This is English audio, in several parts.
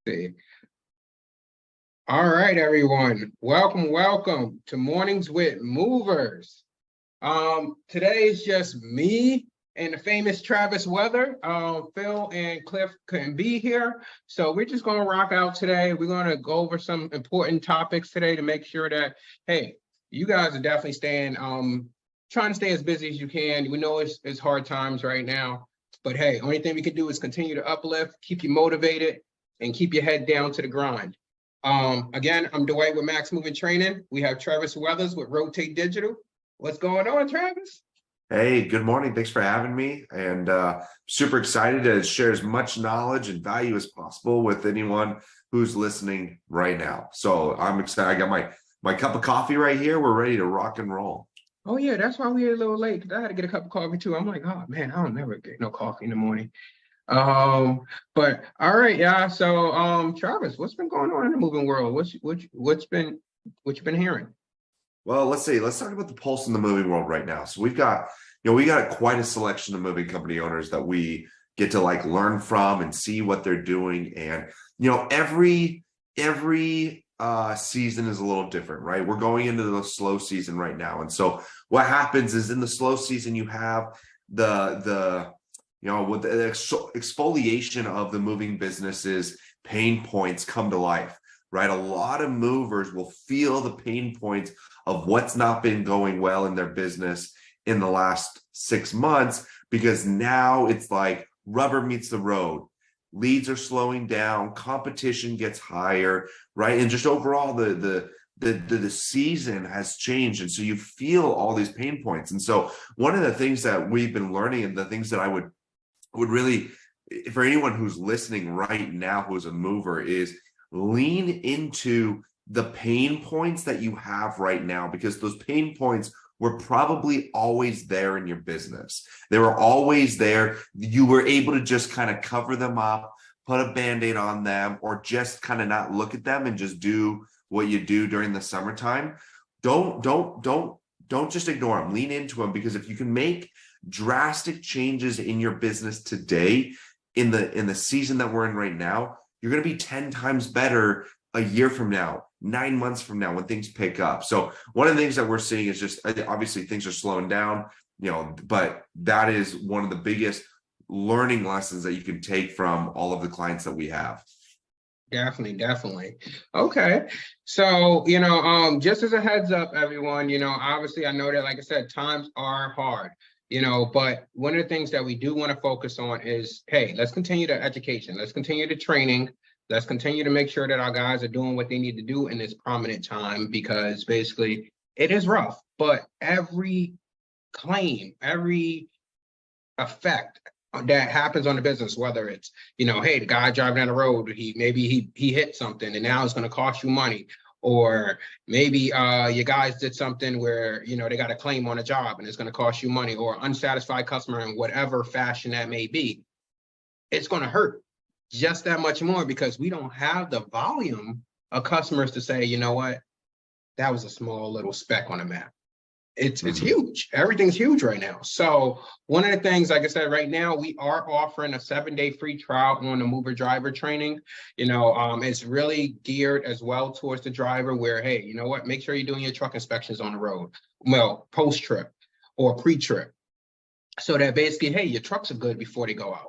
See. All right, everyone. Welcome to Mornings with Movers. Today is just me and the famous Travis Weather. Phil and Cliff couldn't be here, so we're just gonna rock out today. We're gonna go over some important topics today to make sure that, hey, you guys are definitely staying, trying to stay as busy as you can. We know it's hard times right now, but hey, only thing we can do is continue to uplift, keep you motivated, and keep your head down to the grind. Again, I'm Dwyght with Max Moving Training. We have Travis Weathers with Rotate Digital. What's going on, Travis? Hey, good morning. Thanks for having me. And super excited to share as much knowledge and value as possible with anyone who's listening right now. So I'm excited. I got my cup of coffee right here. We're ready to rock and roll. Oh yeah, that's why we're a little late, because I had to get a cup of coffee too. I'm like, oh man, I don't never get no coffee in the morning. But all right, yeah. So Travis, what's been going on in the moving world? What's been what you been hearing? Well, let's talk about the pulse in the moving world right now. So we got quite a selection of moving company owners that we get to learn from and see what they're doing. And every season is a little different, right? We're going into the slow season right now. And so what happens is in the slow season, you have with the exfoliation of the moving businesses, pain points come to life, right? A lot of movers will feel the pain points of what's not been going well in their business in the last 6 months, because now it's like rubber meets the road. Leads are slowing down, competition gets higher, right? And just overall, the season has changed. And so you feel all these pain points. And so one of the things that we've been learning, and the things that I would really, for anyone who's listening right now who's a mover, is lean into the pain points that you have right now, because those pain points were probably always there in your business. They were always there. You were able to just kind of cover them up, put a Band-Aid on them, or just kind of not look at them and just do what you do during the summertime. Don't just ignore them. Lean into them, because if you can make drastic changes in your business today, in the season that we're in right now, you're going to be 10 times better a year from now, 9 months from now, when things pick up. So one of the things that we're seeing is just, obviously things are slowing down, but that is one of the biggest learning lessons that you can take from all of the clients that we have. Definitely. Okay. So, just as a heads up, everyone, obviously I know that, like I said, times are hard, but one of the things that we do want to focus on is, hey, let's continue the education. Let's continue the training. Let's continue to make sure that our guys are doing what they need to do in this prominent time, because basically it is rough, but every claim, every effect that happens on the business, whether it's, hey, the guy driving down the road, he hit something and now it's going to cost you money. Or maybe your guys did something where, they got a claim on a job and it's going to cost you money, or unsatisfied customer in whatever fashion that may be. It's going to hurt just that much more, because we don't have the volume of customers to say, you know what, that was a small little speck on a map. It's huge. Everything's huge right now. So one of the things, like I said, right now we are offering a 7-day free trial on the mover driver training. It's really geared as well towards the driver, where, hey, you know what, make sure you're doing your truck inspections on the road, well, post-trip or pre-trip, so that basically, hey, your trucks are good before they go out.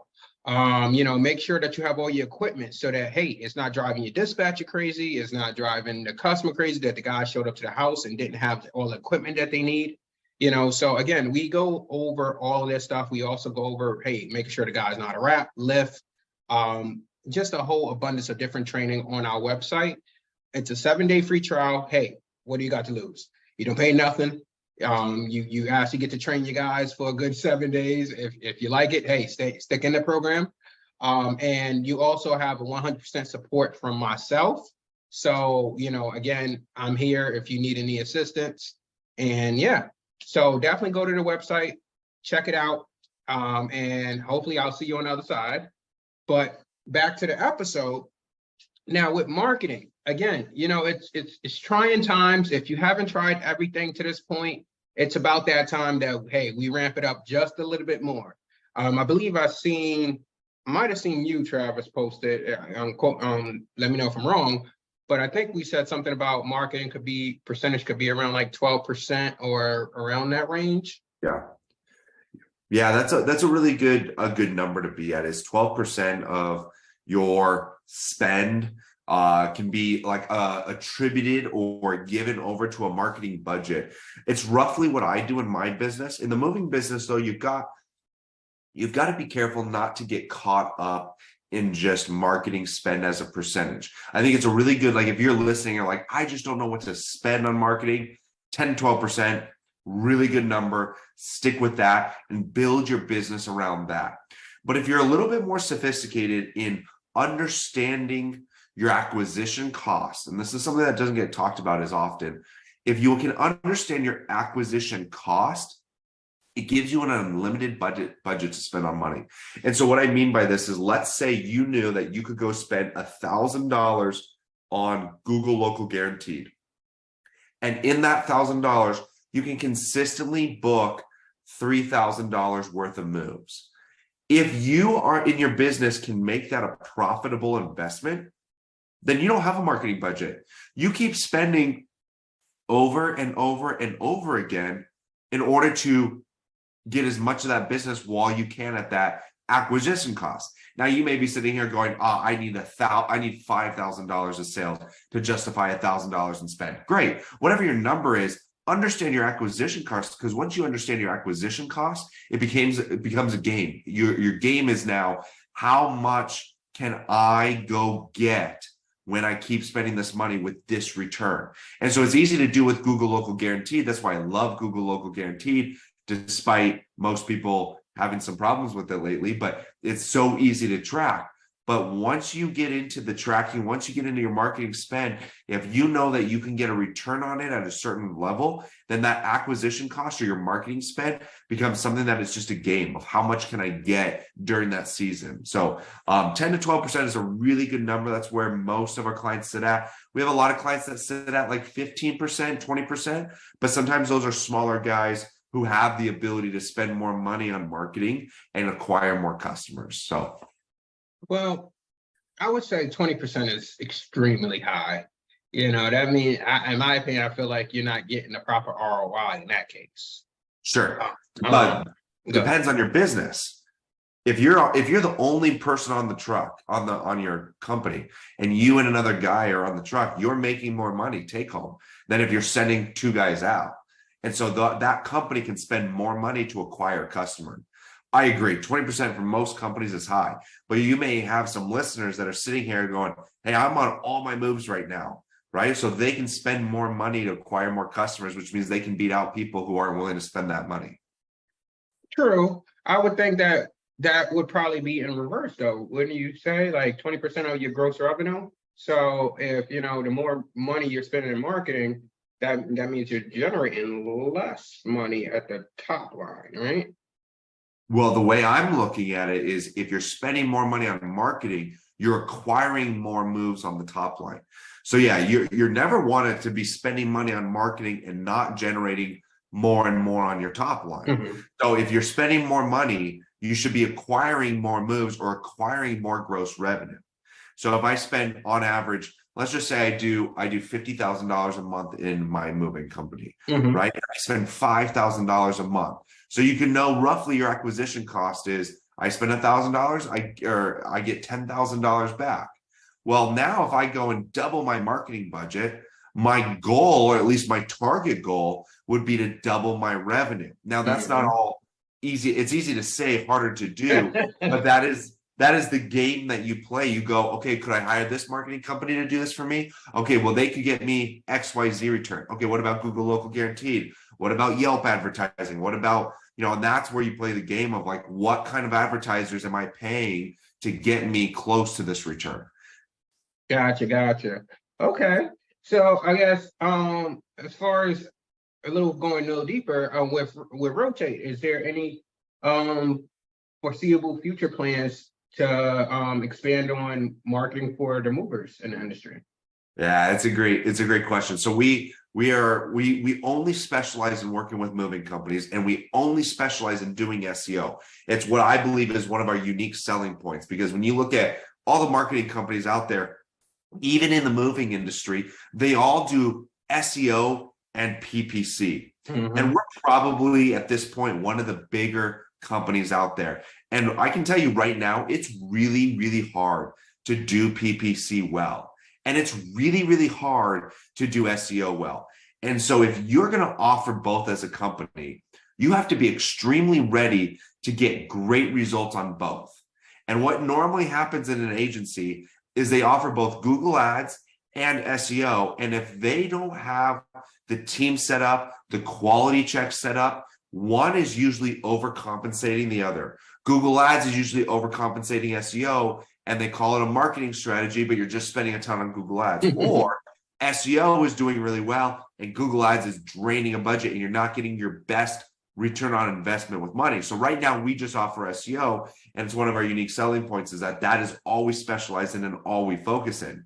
Make sure that you have all your equipment, so that, hey, it's not driving your dispatcher crazy, it's not driving the customer crazy that the guy showed up to the house and didn't have all the equipment that they need. So again, we go over all of this stuff. We also go over, hey, making sure the guy's not a wrap, lift, just a whole abundance of different training on our website. It's a 7-day free trial. Hey, what do you got to lose? You don't pay nothing. You actually get to train your guys for a good 7 days. If you like it, hey, stick in the program. And you also have a 100% support from myself. So, again, I'm here if you need any assistance. And yeah, so definitely go to the website, check it out. And hopefully I'll see you on the other side. But back to the episode. Now with marketing, again, it's trying times. If you haven't tried everything to this point, it's about that time that, hey, we ramp it up just a little bit more. I believe I've seen might have seen you, Travis, posted, let me know if I'm wrong, but I think we said something about marketing percentage could be around like 12% or around that range. Yeah. Yeah, that's a really good number to be at, is 12% of your spend can be like attributed or given over to a marketing budget. It's roughly what I do in my business. In the moving business, though, you've got to be careful not to get caught up in just marketing spend as a percentage. I think it's a really good, like if you're listening, you're like, I just don't know what to spend on marketing, 10, 12%, really good number. Stick with that and build your business around that. But if you're a little bit more sophisticated in understanding your acquisition costs, and this is something that doesn't get talked about as often, if you can understand your acquisition cost, it gives you an unlimited budget to spend on money. And so what I mean by this is, let's say you knew that you could go spend $1,000 on Google Local Guaranteed. And in that $1,000, you can consistently book $3,000 worth of moves. If you are in your business can make that a profitable investment, then you don't have a marketing budget. You keep spending over and over and over again in order to get as much of that business while you can at that acquisition cost. Now you may be sitting here going, I need $5,000 of sales to justify $1,000 in spend. Great. Whatever your number is, understand your acquisition costs, because once you understand your acquisition cost, it becomes a game. Your game is now, how much can I go get when I keep spending this money with this return? And so it's easy to do with Google Local Guaranteed. That's why I love Google Local Guaranteed, despite most people having some problems with it lately, but it's so easy to track. But once you get into the tracking, once you get into your marketing spend, if you know that you can get a return on it at a certain level, then that acquisition cost or your marketing spend becomes something that is just a game of how much can I get during that season. So 10 to 12% is a really good number. That's where most of our clients sit at. We have a lot of clients that sit at like 15%, 20%, but sometimes those are smaller guys who have the ability to spend more money on marketing and acquire more customers. So, well, I would say 20% is extremely high. That means, in my opinion, I feel like you're not getting the proper ROI in that case. Sure, but it depends on your business. If you're the only person on the truck on your company, and you and another guy are on the truck, you're making more money take home than if you're sending two guys out. And so that company can spend more money to acquire a customer. I agree. 20% for most companies is high, but you may have some listeners that are sitting here going, hey, I'm on all my moves right now, right? So they can spend more money to acquire more customers, which means they can beat out people who aren't willing to spend that money. True. I would think that would probably be in reverse, though. Wouldn't you say, like 20% of your gross revenue? So if, the more money you're spending in marketing, that means you're generating less money at the top line, right? Well, the way I'm looking at it is, if you're spending more money on marketing, you're acquiring more moves on the top line. So yeah, you're never wanted to be spending money on marketing and not generating more and more on your top line. Mm-hmm. So if you're spending more money, you should be acquiring more moves or acquiring more gross revenue. So if I spend on average, let's just say I do $50,000 a month in my moving company, mm-hmm. right? I spend $5,000 a month. So you can know roughly your acquisition cost is, I spend $1,000, I get $10,000 back. Well, now if I go and double my marketing budget, my goal, or at least my target goal, would be to double my revenue. Now that's mm-hmm. not all easy. It's easy to say, harder to do, but that is the game that you play. You go, okay, could I hire this marketing company to do this for me? Okay, well, they could get me XYZ return. Okay, what about Google Local Guaranteed? What about Yelp advertising? What about, and that's where you play the game of like, what kind of advertisers am I paying to get me close to this return? Gotcha. Okay. So I guess as far as going a little deeper with Rotate, is there any foreseeable future plans to expand on marketing for the movers in the industry? Yeah, it's a great question. So we We only specialize in working with moving companies, and we only specialize in doing SEO. It's what I believe is one of our unique selling points, because when you look at all the marketing companies out there, even in the moving industry, they all do SEO and PPC. And we're probably at this point one of the bigger companies out there. And I can tell you right now, it's really, really hard to do PPC well. And it's really, really hard to do SEO well. And so if you're going to offer both as a company, you have to be extremely ready to get great results on both. And what normally happens in an agency is they offer both Google Ads and SEO. And if they don't have the team set up, the quality checks set up, one is usually overcompensating the other. Google Ads is usually overcompensating SEO, and they call it a marketing strategy, but you're just spending a ton on Google Ads. Or SEO is doing really well, and Google Ads is draining a budget, and you're not getting your best return on investment with money. So right now we just offer SEO, and it's one of our unique selling points is that is all we specialize in and all we focus in.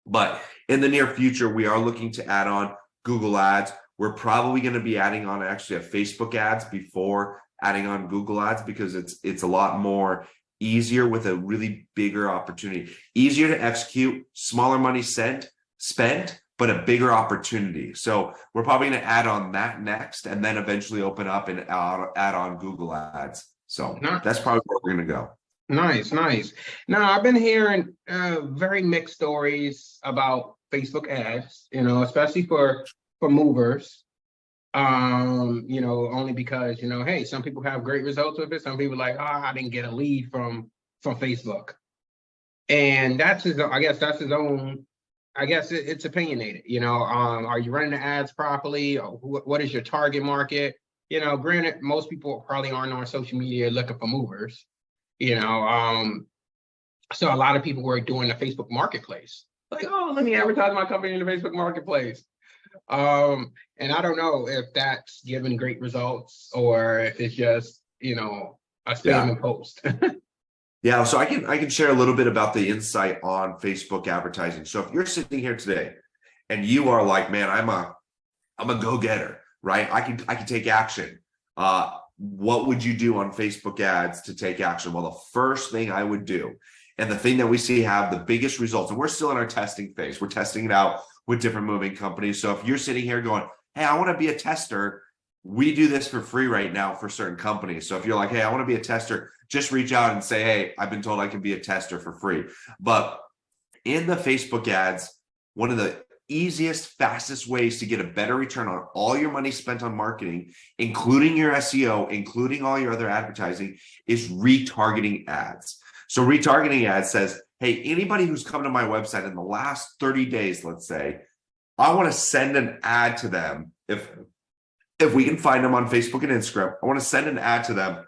But in the near future, we are looking to add on Google Ads. We're probably going to be adding on actually a Facebook ads before adding on Google Ads, because it's a lot more easier with a really bigger opportunity, easier to execute, smaller money spent, but a bigger opportunity. So we're probably going to add on that next, and then eventually open up and add on Google Ads. So that's probably where we're going to go. Nice. Now, I've been hearing very mixed stories about Facebook ads, especially for movers. Only because, hey, some people have great results with it. Some people like, I didn't get a lead from Facebook. And that's his own, it's opinionated, are you running the ads properly? Or what is your target market? Granted, most people probably aren't on social media looking for movers, so a lot of people were doing the Facebook marketplace. Like, let me advertise my company in the Facebook marketplace. And I don't know if that's giving great results or if it's just, a spam post. Yeah, so I can share a little bit about the insight on Facebook advertising. So if you're sitting here today and you are like, man, I'm a go-getter, right? I can take action. What would you do on Facebook ads to take action? Well, the first thing I would do, and the thing that we see have the biggest results, and we're still in our testing phase. We're testing it out with different moving companies. So if you're sitting here going, hey, I want to be a tester, we do this for free right now for certain companies. So if you're like, hey, I want to be a tester, just reach out and say, hey, I've been told I can be a tester for free. But in the Facebook ads, one of the easiest, fastest ways to get a better return on all your money spent on marketing, including your SEO, including all your other advertising, is retargeting ads. So retargeting ads says, hey, anybody who's come to my website in the last 30 days, let's say, I want to send an ad to them. If we can find them on Facebook and Instagram, I want to send an ad to them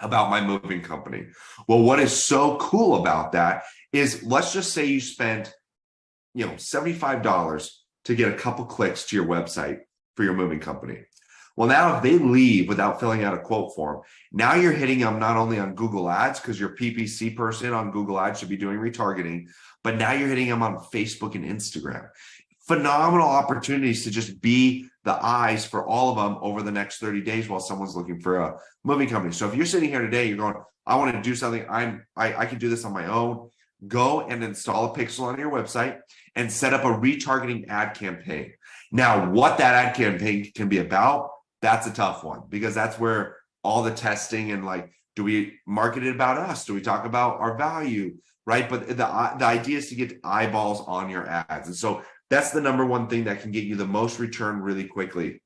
about my moving company. Well, what is so cool about that is, let's just say you spent, $75 to get a couple clicks to your website for your moving company. Well, now if they leave without filling out a quote form, now you're hitting them not only on Google Ads, because your PPC person on Google Ads should be doing retargeting, but now you're hitting them on Facebook and Instagram. Phenomenal opportunities to just be the eyes for all of them over the next 30 days while someone's looking for a moving company. So if you're sitting here today, you're going, I want to do something, I can do this on my own. Go and install a pixel on your website and set up a retargeting ad campaign. Now, what that ad campaign can be about, that's a tough one, because that's where all the testing and like, do we market it about us? Do we talk about our value, right? But the idea is to get eyeballs on your ads. And so that's the number one thing that can get you the most return really quickly.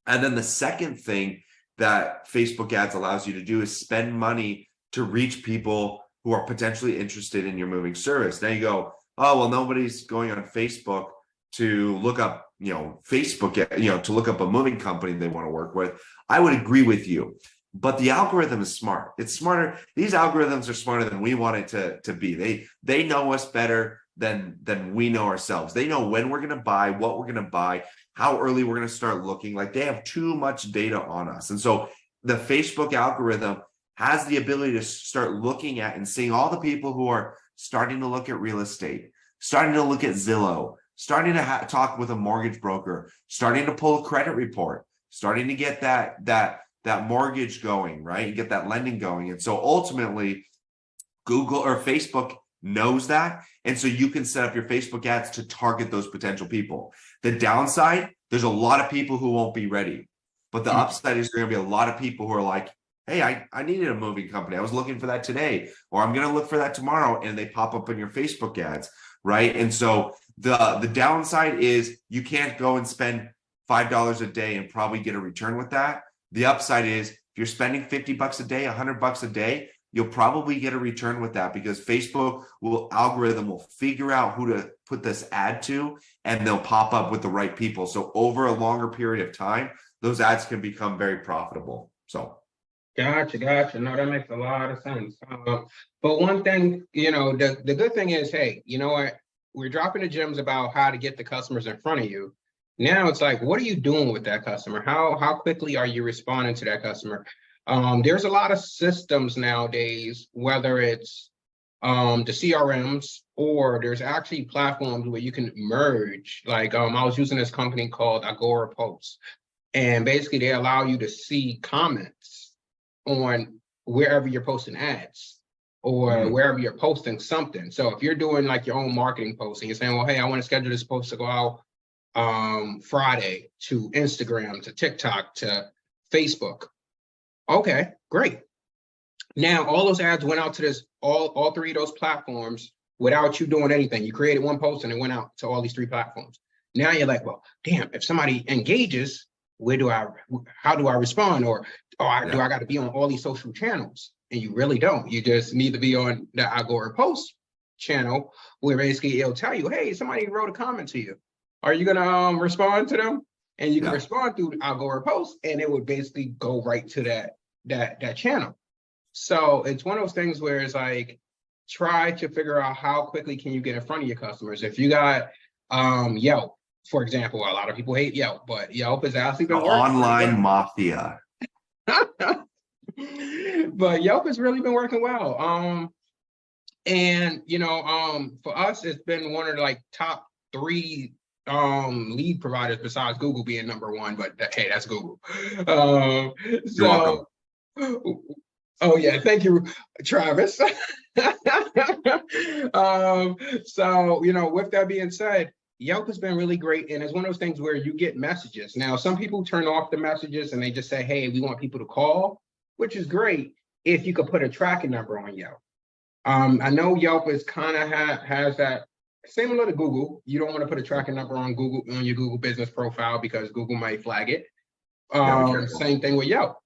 And then the second thing that Facebook ads allows you to do is spend money to reach people who are potentially interested in your moving service. Now you go, oh, well, nobody's going on Facebook to look up, to look up a moving company they want to work with. I would agree with you, but the algorithm is smart. It's smarter. These algorithms are smarter than we want it to be. They know us better than we know ourselves. They know when we're going to buy, what we're going to buy, how early we're going to start looking. Like, they have too much data on us. And so the Facebook algorithm has the ability to start looking at and seeing all the people who are starting to look at real estate, starting to look at Zillow, starting to talk with a mortgage broker, starting to pull a credit report, starting to get that mortgage going, right? And get that lending going. And so ultimately, Google or Facebook knows that. And so you can set up your Facebook ads to target those potential people. The downside, there's a lot of people who won't be ready. But the upside is there going to be a lot of people who are like, hey, I needed a moving company. I was looking for that today, or I'm going to look for that tomorrow. And they pop up in your Facebook ads, right? And so the downside is you can't go and spend $5 a day and probably get a return with that. The upside is if you're spending $50 a day, $100 a day, you'll probably get a return with that because Facebook algorithm will figure out who to put this ad to, and they'll pop up with the right people. So over a longer period of time, those ads can become very profitable. So. Gotcha. No, that makes a lot of sense. But one thing, the good thing is, hey, you know what? We're dropping the gems about how to get the customers in front of you. Now it's like, what are you doing with that customer? How quickly are you responding to that customer? There's a lot of systems nowadays, whether it's the CRMs or there's actually platforms where you can merge. Like I was using this company called Agora Posts, and basically they allow you to see comments on wherever you're posting ads or wherever you're posting something. So if you're doing like your own marketing post and you're saying, well, hey, I want to schedule this post to go out Friday to Instagram, to TikTok, to Facebook. Okay, great. Now all those ads went out to all three of those platforms without you doing anything. You created one post and it went out to all these three platforms. Now you're like, well, damn, if somebody engages, how do I respond? Or do I got to be on all these social channels? And you really don't. You just need to be on the Agora Post channel where basically it'll tell you, hey, somebody wrote a comment to you. Are you gonna respond to them? And you can respond through Agora Post, and it would basically go right to that channel. So it's one of those things where it's like, try to figure out how quickly can you get in front of your customers. If you got Yelp, for example, a lot of people hate Yelp, but Yelp has actually been working. Online mafia. But Yelp has really been working well. And for us, it's been one of the like top 3 lead providers besides Google being number 1, but hey, that's Google. You're welcome. Oh yeah, thank you, Travis. So with that being said, Yelp has been really great, and it's one of those things where you get messages. Now, some people turn off the messages and they just say, hey, we want people to call, which is great if you could put a tracking number on Yelp. I know Yelp is kind of has that similar to Google. You don't want to put a tracking number on your Google business profile because Google might flag it. Same thing with Yelp.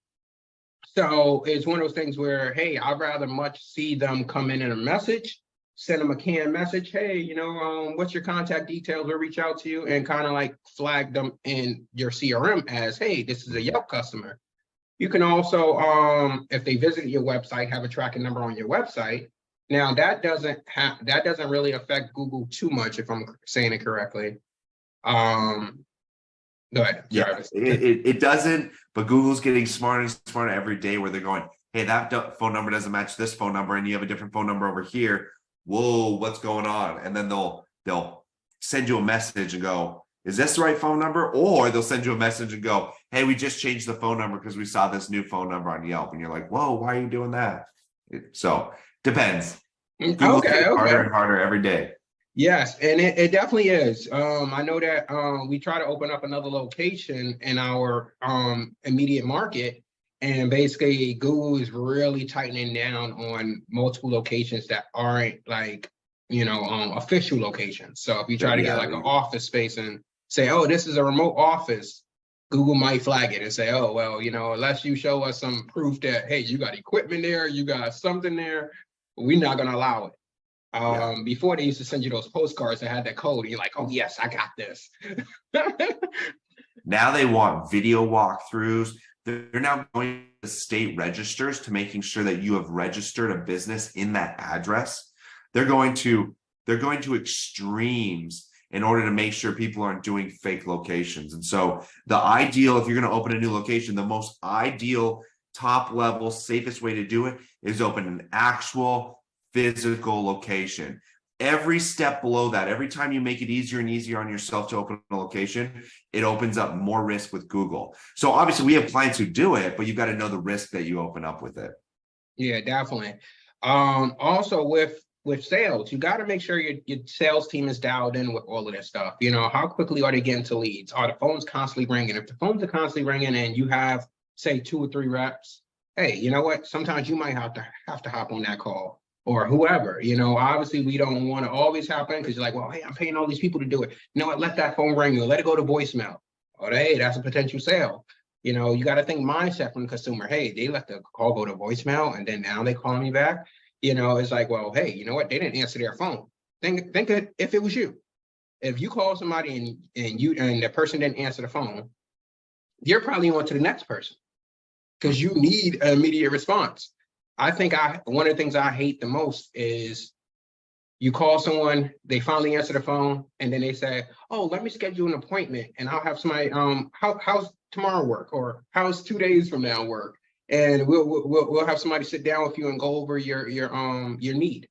So it's one of those things where, hey, I'd rather much see them come in a message, send them a canned message. Hey, what's your contact details? We'll reach out to you, and kind of like flag them in your CRM as, hey, this is a Yelp customer. You can also, if they visit your website, have a tracking number on your website. Now that doesn't really affect Google too much, if I'm saying it correctly. Go ahead. Yeah, it doesn't, but Google's getting smarter and smarter every day where they're going, hey, that phone number doesn't match this phone number, and you have a different phone number over here. Whoa, what's going on? And then they'll send you a message and go, is this the right phone number? Or they'll send you a message and go, hey, we just changed the phone number because we saw this new phone number on Yelp. And you're like, whoa, why are you doing that? So depends. Google's getting harder and harder every day. Yes, and it definitely is. I know that we try to open up another location in our immediate market, and basically Google is really tightening down on multiple locations that aren't like, official locations. So if you try to get like an office space and say, oh, this is a remote office, Google might flag it and say, oh, well, unless you show us some proof that, hey, you got equipment there, you got something there, we're not going to allow it. Before they used to send you those postcards that had that code, and you're like, oh yes, I got this. Now they want video walkthroughs. They're now going to state registers to making sure that you have registered a business in that address. They're going to extremes in order to make sure people aren't doing fake locations. And so the ideal, if you're going to open a new location, the most ideal, top level, safest way to do it is open an actual physical location. Every step below that, every time you make it easier and easier on yourself to open a location, it opens up more risk with Google. So obviously we have clients who do it, but you've got to know the risk that you open up with it. Yeah, definitely. Also with sales, you got to make sure your sales team is dialed in with all of this stuff. You know, how quickly are they getting to leads? Are the phones constantly ringing? If the phones are constantly ringing and you have, say, 2 or 3 reps, hey, you know what? Sometimes you might have to hop on that call, or whoever. You know, obviously we don't want to always hop in because you're like, well, hey, I'm paying all these people to do it. You know what? Let that phone ring or let it go to voicemail. Or hey, that's a potential sale. You know, you got to think mindset from the consumer. Hey, they let the call go to voicemail and then now they call me back. You know, it's like, well, hey, you know what? They didn't answer their phone. Think if it was you. If you call somebody and the person didn't answer the phone, you're probably on to the next person because you need an immediate response. I think one of the things I hate the most is you call someone, they finally answer the phone, and then they say, oh, let me schedule an appointment and I'll have somebody, how's tomorrow work? Or how's 2 days from now work? And we'll have somebody sit down with you and go over your need.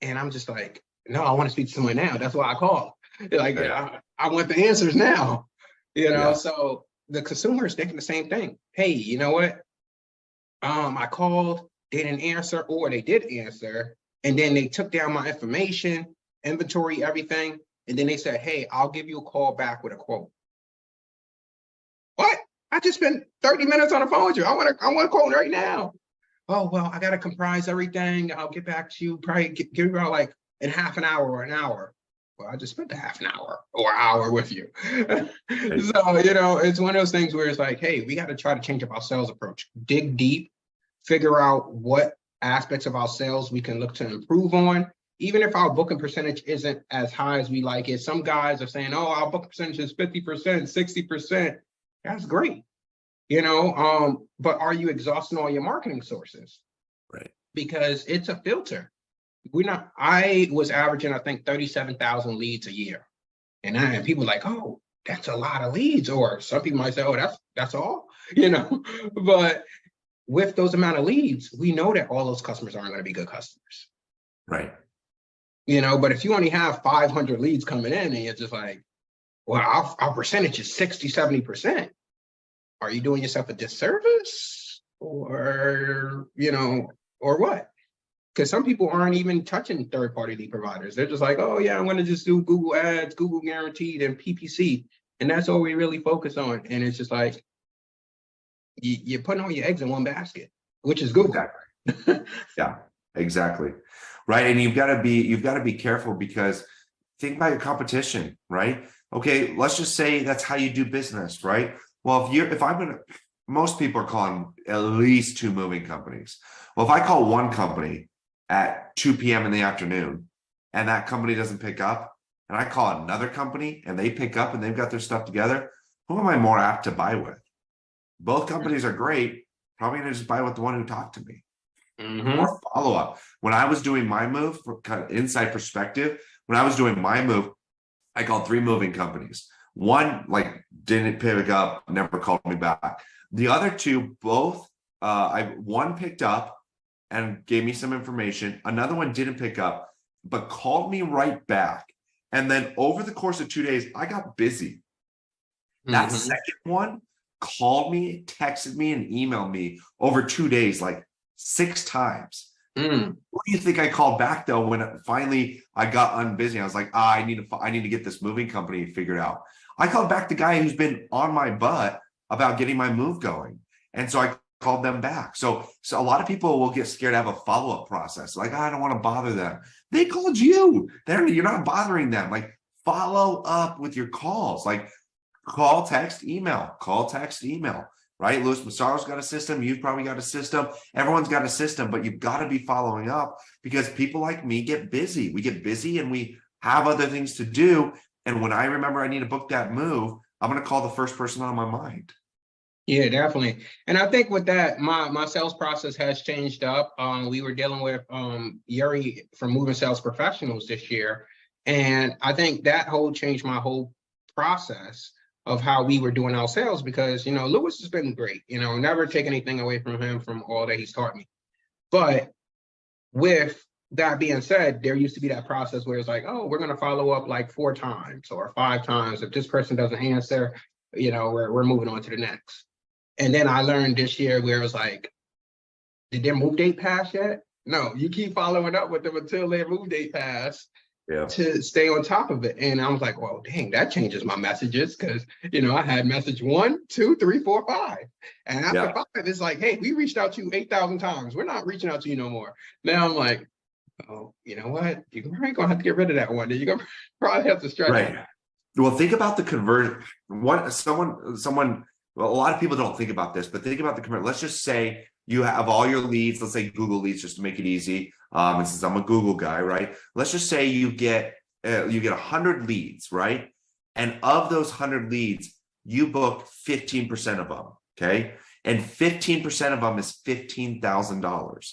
And I'm just like, no, I want to speak to someone now. That's why I call. Like, I want the answers now. You know, so the consumer is thinking the same thing. Hey, you know what? I called, they didn't answer, or they did answer, and then they took down my information, inventory, everything, and then they said, hey, I'll give you a call back with a quote. What? I just spent 30 minutes on the phone with you. I want to call right now. Oh, well, I got to comprise everything. I'll get back to you, probably give you about like in half an hour or an hour. Well, I just spent a half an hour or hour with you. So, you know, it's one of those things where it's like, hey, we got to try to change up our sales approach, dig deep, figure out what aspects of our sales we can look to improve on. Even if our booking percentage isn't as high as we like it, some guys are saying, oh, our booking percentage is 50%, 60%. That's great. You know, but are you exhausting all your marketing sources? Right. Because it's a filter. I was averaging, I think, 37,000 leads a year. And people are like, oh, that's a lot of leads. Or some people might say, oh, that's all, you know, but with those amount of leads, we know that all those customers aren't going to be good customers. Right. You know, but if you only have 500 leads coming in and you're just like, well, our percentage is 60, 70%. Are you doing yourself a disservice or, you know, or what? Because some people aren't even touching third-party lead providers. They're just like, oh, yeah, I'm going to just do Google Ads, Google Guaranteed, and PPC. And that's all we really focus on. And it's just like, you're putting all your eggs in one basket, which is Google. Exactly. Yeah, exactly. Right. And you've got to be careful because think about your competition, right? Okay, let's just say that's how you do business, right? Well, most people are calling at least 2 moving companies. Well, if I call one company at 2 p.m. in the afternoon and that company doesn't pick up, and I call another company and they pick up and they've got their stuff together, who am I more apt to buy with? Both companies are great. Probably going to just buy with the one who talked to me. More follow-up. When I was doing my move, for kind of inside perspective, when I was doing my move, I called 3 moving companies. One didn't pick up, never called me back. The other 2, both, one picked up and gave me some information. Another one didn't pick up, but called me right back. And then over the course of 2 days, I got busy. That second one called me, texted me, and emailed me over 2 days, like 6 times. Who do you think I called back though when finally I got unbusy? I was like, I need to get this moving company figured out. I called back the guy who's been on my butt about getting my move going. And so I called them back. So a lot of people will get scared to have a follow-up process. Like, I don't want to bother them. They called you. You're not bothering them. Like, follow up with your calls. Like, call, text, email. Call, text, email. Right? Louis Massaro's got a system. You've probably got a system. Everyone's got a system, but you've got to be following up because people like me get busy. We get busy and we have other things to do. And when I remember I need to book that move, I'm going to call the first person on my mind. Yeah, definitely. And I think with that, my sales process has changed up. We were dealing with Yuri from Moving Sales Professionals this year. And I think that changed my whole process of how we were doing our sales because, you know, Louis has been great, you know, never take anything away from him from all that he's taught me. But with that being said, there used to be that process where it's like, oh, we're going to follow up like 4 times or 5 times. If this person doesn't answer, we're moving on to the next. And then I learned this year where it was like, did their move date pass yet? No, you keep following up with them until their move date pass to stay on top of it. And I was like, well, dang, that changes my messages because, I had message 1, 2, 3, 4, 5. And after 5, it's like, hey, we reached out to you 8,000 times. We're not reaching out to you no more. Now I'm like, oh, you know what? You're probably going to have to get rid of that one. You're going to probably have to stretch it. Well, think about the conversion. Well, a lot of people don't think about this, but think about the conversion. Let's just say you have all your leads, let's say Google leads, just to make it easy. And since I'm a Google guy, right? Let's just say you get 100 leads, right? And of those 100 leads, you book 15% of them, okay? And 15% of them is $15,000.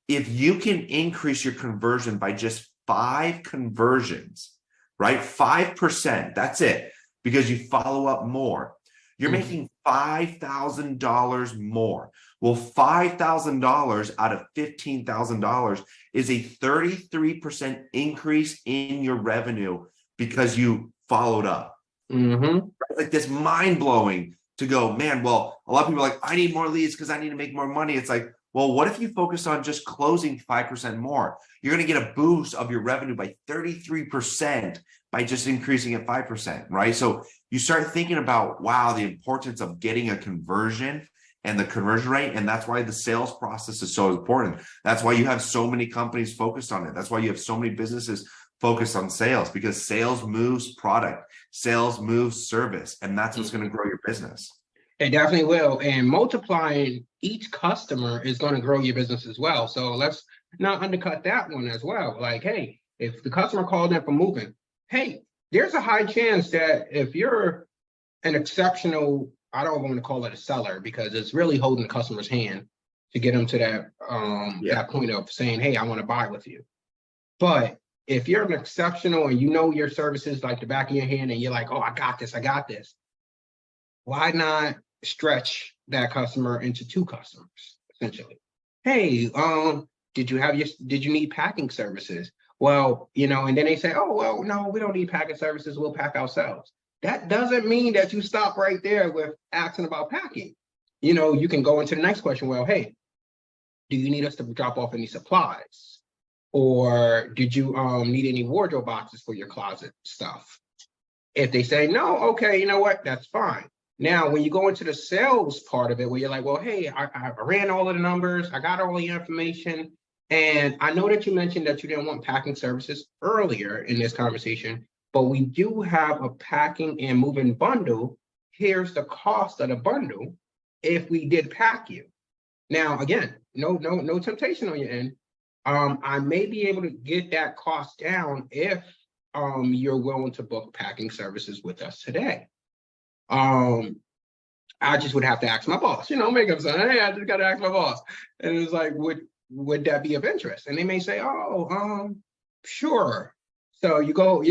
If you can increase your conversion by just 5 conversions, right? 5%, that's it, because you follow up more. You're making $5,000 more. Well, $5,000 out of $15,000 is a 33% increase in your revenue because you followed up. Like this mind-blowing to go, man, well, a lot of people are like, I need more leads because I need to make more money. It's like, well, what if you focus on just closing 5% more? You're going to get a boost of your revenue by 33% by just increasing it 5%, right? So you start thinking about, wow, the importance of getting a conversion and the conversion rate. And that's why the sales process is so important. That's why you have so many companies focused on it. That's why you have so many businesses focused on sales, because sales moves product, sales moves service, and that's what's going to grow your business. It definitely will. And multiplying each customer is going to grow your business as well. So let's not undercut that one as well. Like, hey, if the customer called in for moving, hey, there's a high chance that if you're an exceptional, I don't want to call it a seller because it's really holding the customer's hand to get them to that point of saying, hey, I want to buy with you. But if you're an exceptional and your services like the back of your hand and you're like, oh, I got this. Why not stretch that customer into 2 customers, essentially? Hey, did you need packing services? Well, and then they say, oh, well, no, we don't need packing services. We'll pack ourselves. That doesn't mean that you stop right there with asking about packing. You can go into the next question. Well, hey, do you need us to drop off any supplies? Or did you need any wardrobe boxes for your closet stuff? If they say no, okay, you know what? That's fine. Now, when you go into the sales part of it, where you're like, well, hey, I ran all of the numbers, I got all the information, and I know that you mentioned that you didn't want packing services earlier in this conversation, but we do have a packing and moving bundle. Here's the cost of the bundle if we did pack you. Now, again, no temptation on your end. I may be able to get that cost down if you're willing to book packing services with us today. I just would have to ask my boss, make up something. Hey, I just got to ask my boss. And it's like, would that be of interest? And they may say, oh, sure. So you go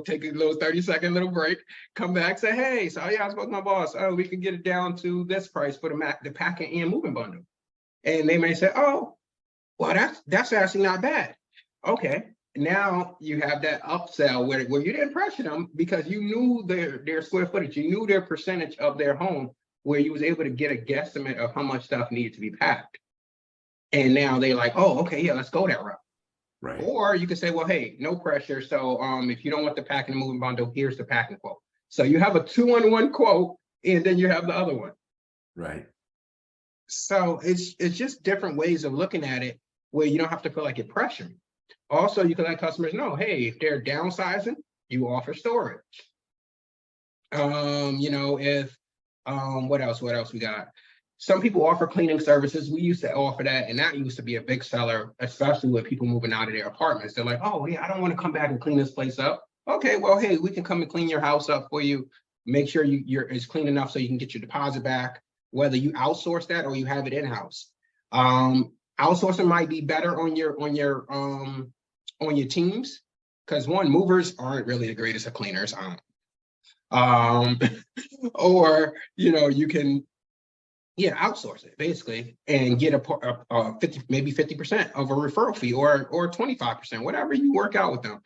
take a little 30-second little break, come back, say, hey, so I spoke to my boss. Oh, we can get it down to this price for the packing and moving bundle. And they may say, oh, well, that's actually not bad. Okay. Now you have that upsell where you didn't pressure them because you knew their square footage, you knew their percentage of their home, where you was able to get a guesstimate of how much stuff needed to be packed. And now they're like, oh, okay, yeah, let's go that route. Right. Or you can say, well, hey, no pressure. So if you don't want the packing and moving bundle, here's the packing quote. So you have a 2-in-1 quote, and then you have the other one. Right. So it's just different ways of looking at it where you don't have to feel like you're pressuring. Also, you can let customers know, hey, if they're downsizing, you offer storage. If what else we got? Some people offer cleaning services. We used to offer that, and that used to be a big seller, especially with people moving out of their apartments. They're like, oh, yeah, I don't want to come back and clean this place up. Okay, well, hey, we can come and clean your house up for you. Make sure it's clean enough so you can get your deposit back, whether you outsource that or you have it in-house. Outsourcing might be better on your teams, because movers aren't really the greatest of cleaners. Or you can Yeah, outsource it basically and get a 50, maybe 50% of a referral fee or 25%, whatever you work out with them.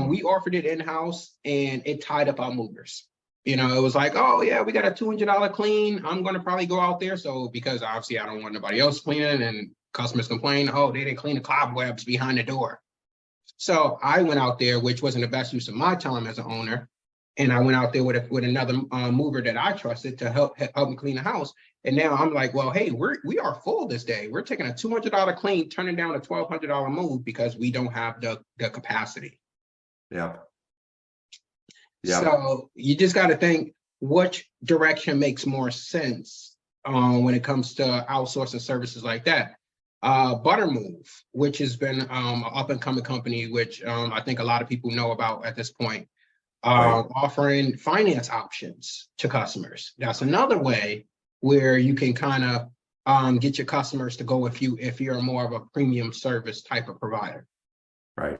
We offered it in-house and it tied up our movers. You know, it was like, oh yeah, we got a $200 clean. I'm gonna probably go out there. So because obviously I don't want nobody else cleaning and customers complain, oh, they didn't clean the cobwebs behind the door. So I went out there, which wasn't the best use of my time as an owner. And I went out there with another mover that I trusted to help me clean the house. And now I'm like, well, hey, we are full this day. We're taking a $200 clean, turning down a $1,200 move because we don't have the capacity. Yeah. So you just got to think which direction makes more sense when it comes to outsourcing services like that. Buttermove, which has been an up and coming company, which I think a lot of people know about at this point. Offering finance options to customers. That's another way where you can kind of get your customers to go with you if you're more of a premium service type of provider. Right.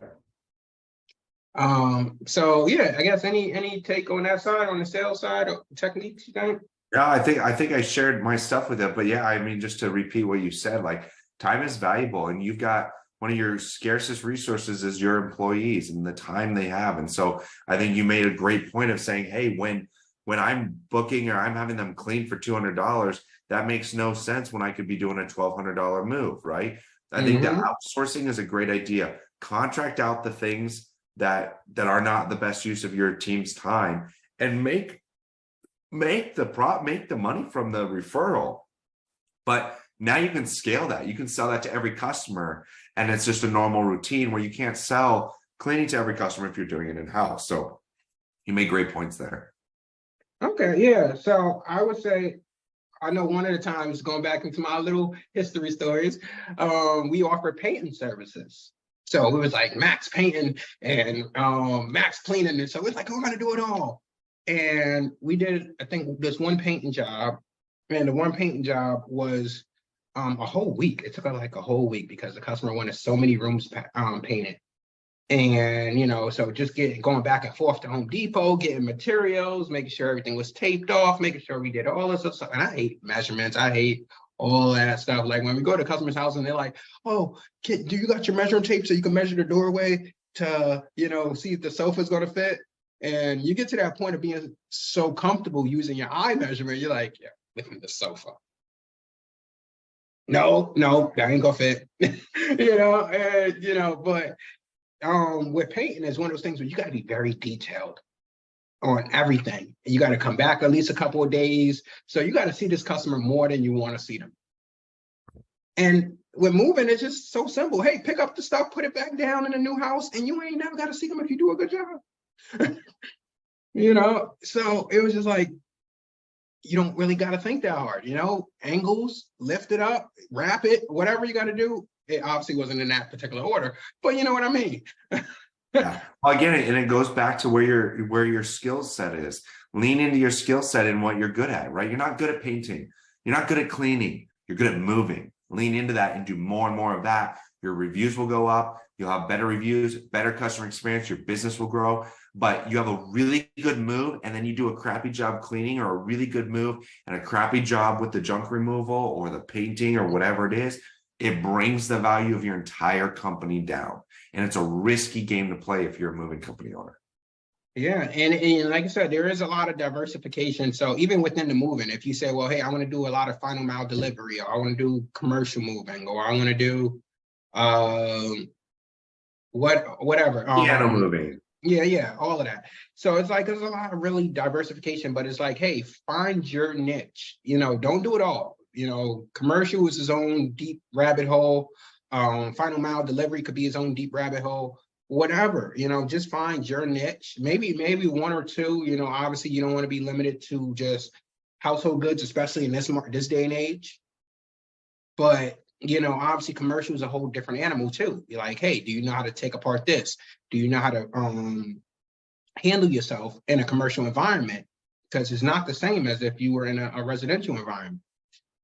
So yeah, I guess any take on that side, on the sales side, or techniques you think? Yeah, I think I shared my stuff with it, but yeah, I mean, just to repeat what you said, like time is valuable, and you've got one of your scarcest resources is your employees and the time they have. And so I think you made a great point of saying, hey, when I'm booking or I'm having them clean for $200, that makes no sense when I could be doing a $1,200 move, right? I think that outsourcing is a great idea. Contract out the things that are not the best use of your team's time, and make the money from the referral. But now you can scale that. You can sell that to every customer, and it's just a normal routine where you can't sell cleaning to every customer if you're doing it in-house. So you made great points there. Okay, yeah. So I would say, I know one of the times, going back into my little history stories, we offered painting services. So it was like Max painting and Max cleaning. And so it's like, we're going to do it all. And we did, I think, this one painting job. And the one painting job was a whole week. It took like a whole week because the customer wanted so many rooms painted. And, you know, so just going back and forth to Home Depot, getting materials, making sure everything was taped off, making sure we did all this stuff. And I hate measurements. I hate all that stuff. Like when we go to customer's house and they're like, oh, kid, do you got your measuring tape so you can measure the doorway to, you know, see if the sofa's going to fit? And you get to that point of being so comfortable using your eye measurement, you're like, yeah, look at the sofa. No, that ain't gonna fit. But with painting is one of those things where you got to be very detailed on everything. You got to come back at least a couple of days. So you got to see this customer more than you want to see them. And with moving, it's just so simple. Hey, pick up the stuff, put it back down in a new house, and you ain't never got to see them if you do a good job. So it was just like, you don't really got to think that hard, angles, lift it up, wrap it, whatever you got to do. It obviously wasn't in that particular order, but you know what I mean? Yeah. Well, again, and it goes back to where your skill set is. Lean into your skill set and what you're good at, right? You're not good at painting. You're not good at cleaning. You're good at moving. Lean into that and do more and more of that. Your reviews will go up. You'll have better reviews, better customer experience. Your business will grow. But you have a really good move and then you do a crappy job cleaning, or a really good move and a crappy job with the junk removal or the painting or whatever it is. It brings the value of your entire company down. And it's a risky game to play if you're a moving company owner. Yeah. And like I said, there is a lot of diversification. So even within the moving, if you say, well, hey, I want to do a lot of final mile delivery, or I want to do commercial moving, or I want to do whatever. Piano moving. Yeah, all of that. So it's like there's a lot of really diversification, but it's like, hey, find your niche. Don't do it all. Commercial is his own deep rabbit hole. Final mile delivery could be his own deep rabbit hole. Whatever, just find your niche. Maybe one or two. Obviously, you don't want to be limited to just household goods, especially in this day and age. But obviously, commercial is a whole different animal too. You're like, hey, do you know how to take apart this? Do you know how to handle yourself in a commercial environment? Because it's not the same as if you were in a residential environment.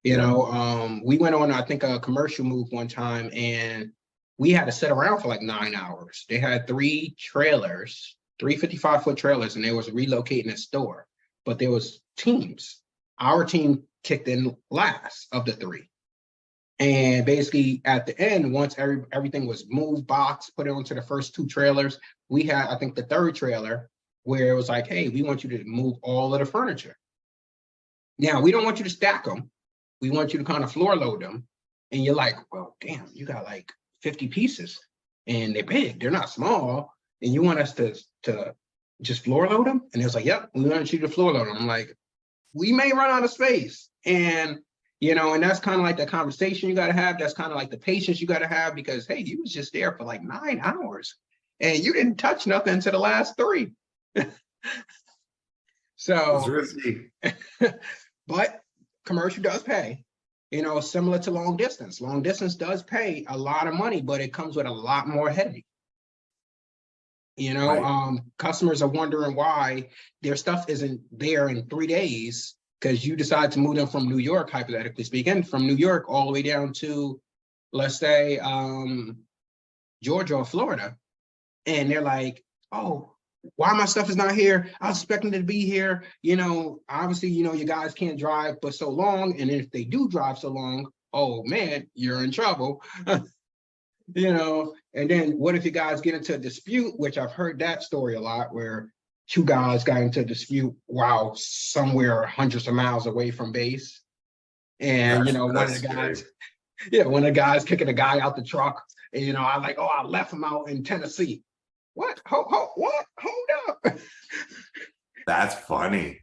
We went on, I think, a commercial move one time, and we had to sit around for like 9 hours. They had 3 trailers, 3 55-foot trailers, and they was relocating a store. But there was teams. our team kicked in last of the three. And basically at the end, once everything was moved, boxed, put it onto the first two trailers, we had, I think, the third trailer where it was like, hey, we want you to move all of the furniture. Now, we don't want you to stack them. We want you to kind of floor load them. And you're like, well, damn, you got like 50 pieces and they're big, they're not small. And you want us to just floor load them? And it was like, yep, we want you to floor load them. I'm like, we may run out of space. And, you know, and that's kind of like the conversation you got to have. That's kind of like the patience you got to have because, hey, you was just there for like 9 hours and you didn't touch nothing until the last 3. So, but commercial does pay, you know, similar to long distance. Long distance does pay a lot of money, but it comes with a lot more headache. You know, right. Customers are wondering why their stuff isn't there in 3 days because you decide to move them from New York, hypothetically speaking, from New York all the way down to, let's say, Georgia or Florida. And they're like, oh, why my stuff is not here? I was expecting it to be here. You know, obviously, you know, you guys can't drive for so long. And if they do drive so long, oh man, you're in trouble. You know, and then what if you guys get into a dispute, which I've heard that story a lot, where 2 guys got into a dispute while somewhere hundreds of miles away from base. And, you know, one of the guys, one of the guys kicking a guy out the truck. And, you know, I like, oh, I left him out in Tennessee. What? What? Hold up. That's funny.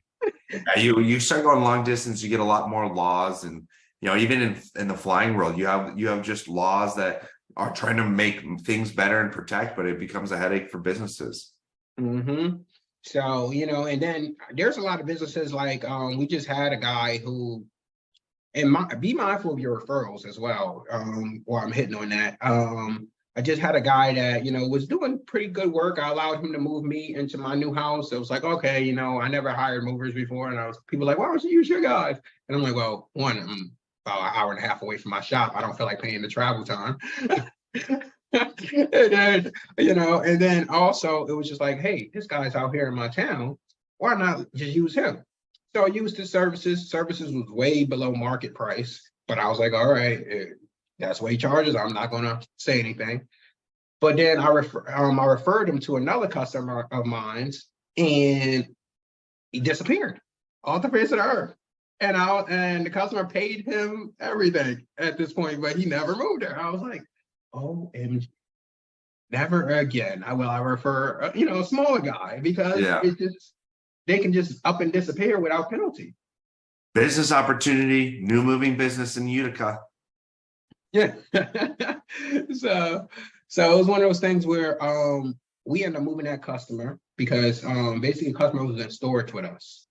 You start going long distance, you get a lot more laws. And, you know, even in the flying world, you have just laws that are trying to make things better and protect, but it becomes a headache for businesses. Mm-hmm. So, you know, and then there's a lot of businesses like we just had a guy who, and be mindful of your referrals as well, while I'm hitting on that. I just had a guy that, you know, was doing pretty good work. I allowed him to move me into my new house. It was like, okay, you know, I never hired movers before. And people like, why don't you use your guys? And I'm like, well, one, I'm about an hour and a half away from my shop. I don't feel like paying the travel time. And then, you know, and then also it was just like, hey, this guy's out here in my town. Why not just use him? So I used his services. Services was way below market price, but I was like, all right, that's what he charges. I'm not gonna say anything. But then I referred him to another customer of mine, and he disappeared off the face of the earth. And the customer paid him everything at this point, but he never moved there. I was like, OMG, never again. I refer, you know, a smaller guy because it's just, they can just up and disappear without penalty. Business opportunity, new moving business in Utica. Yeah. So it was one of those things where we ended up moving that customer because basically the customer was in storage with us.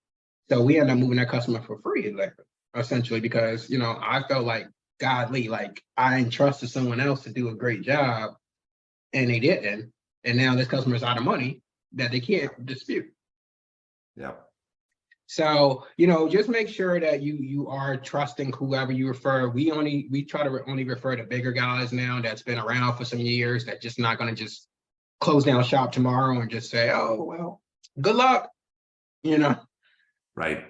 So we ended up moving that customer for free, like, essentially, because, you know, I felt like, godly, like I entrusted someone else to do a great job and they didn't. And now this customer's out of money that they can't dispute. Yeah. So, you know, just make sure that you are trusting whoever you refer. We try to only refer to bigger guys now that's been around for some years, that just not going to just close down shop tomorrow and just say, oh, well, good luck, you know. Right.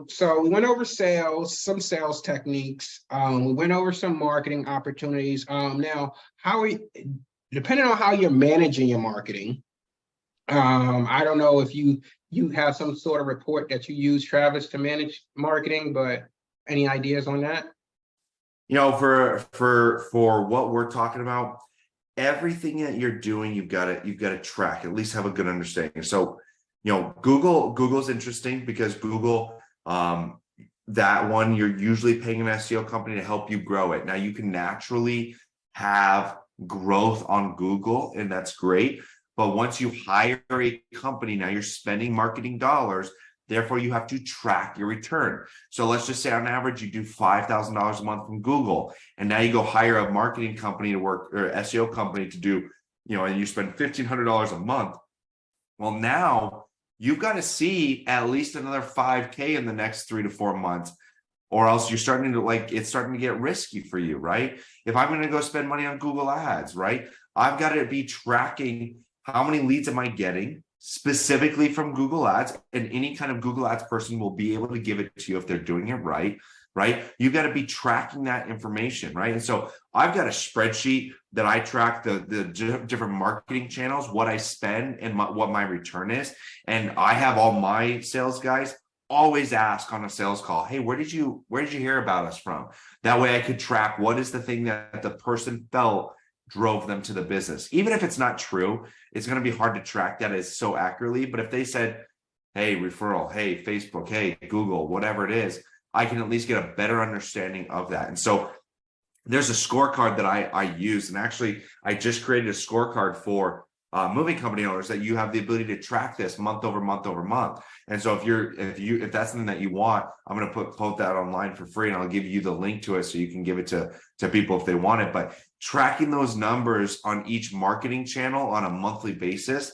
So we went over sales, some sales techniques. We went over some marketing opportunities. Now, depending on how you're managing your marketing, I don't know if you have some sort of report that you use, Travis, to manage marketing, but any ideas on that? You know, for what we're talking about, everything that you're doing, you've got to track, at least have a good understanding. So, you know, Google's interesting because Google, that one, you're usually paying an SEO company to help you grow it. Now you can naturally have growth on Google, and that's great. But once you hire a company, now you're spending marketing dollars. Therefore, you have to track your return. So let's just say on average, you do $5,000 a month from Google. And now you go hire a marketing company to work, or SEO company to do, you know, and you spend $1,500 a month. Well, now you've got to see at least another 5K in the next 3 to 4 months, or else you're starting to it's starting to get risky for you, right? If I'm going to go spend money on Google ads, right, I've got to be tracking how many leads am I getting? specifically from Google Ads, and any kind of Google Ads person will be able to give it to you if they're doing it right. You've got to be tracking that information, right? And so I've got a spreadsheet that I track the different marketing channels, what I spend and what my return is. And I have all my sales guys always ask on a sales call, hey, where did you hear about us from? That way I could track what is the thing that the person felt drove them to the business. Even if it's not true, it's going to be hard to track that as so accurately. But if they said, hey, referral, hey, Facebook, hey, Google, whatever it is, I can at least get a better understanding of that. And so there's a scorecard that I use. And actually, I just created a scorecard for moving company owners that you have the ability to track this month over month over month. And so if that's something that you want, I'm going to put that online for free, and I'll give you the link to it so you can give it to people if they want it. But tracking those numbers on each marketing channel on a monthly basis,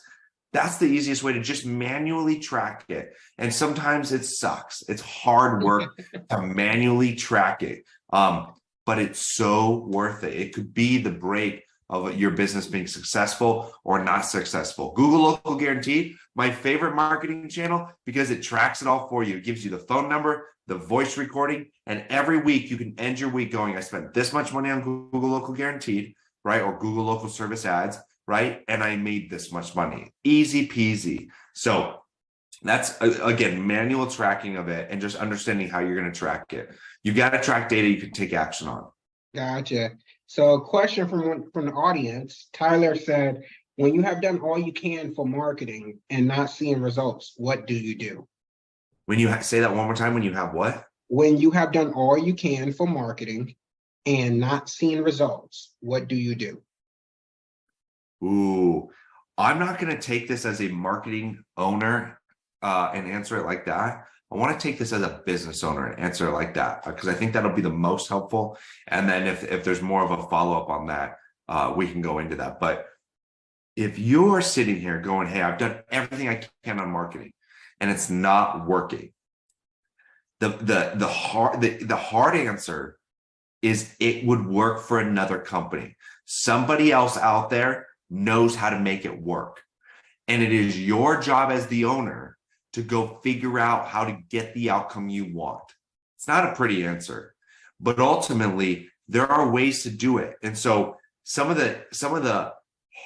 that's the easiest way to just manually track it. And sometimes it sucks. It's hard work to manually track it. But it's so worth it. It could be the break of your business being successful or not successful. Google Local Guaranteed, my favorite marketing channel, because it tracks it all for you. It gives you the phone number, the voice recording, and every week you can end your week going, I spent this much money on Google Local Guaranteed, right? Or Google Local Service Ads, right? And I made this much money. Easy peasy. So that's, again, manual tracking of it and just understanding how you're going to track it. You got to track data you can take action on. Gotcha. So a question from the audience, Tyler said, when you have done all you can for marketing and not seeing results, what do you do? When you say that one more time, when you have what? When you have done all you can for marketing and not seeing results, what do you do? Ooh, I'm not going to take this as a marketing owner and answer it like that. I want to take this as a business owner and answer it like that, because I think that'll be the most helpful. And then if there's more of a follow-up on that, we can go into that. But if you're sitting here going, hey, I've done everything I can on marketing and it's not working, the hard answer is it would work for another company. Somebody else out there knows how to make it work. And it is your job as the owner to go figure out how to get the outcome you want. It's not a pretty answer, but ultimately there are ways to do it. And so some of the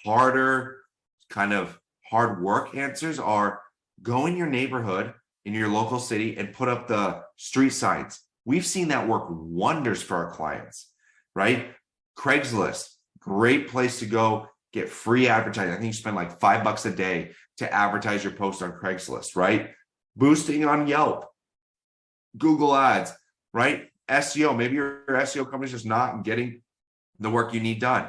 harder kind of hard work answers are go in your neighborhood, in your local city, and put up the street signs. We've seen that work wonders for our clients, right? Craigslist, great place to go get free advertising. I think you spend like $5 a day to advertise your post on Craigslist, right? Boosting on Yelp, Google Ads, right? SEO, maybe your SEO company's just not getting the work you need done.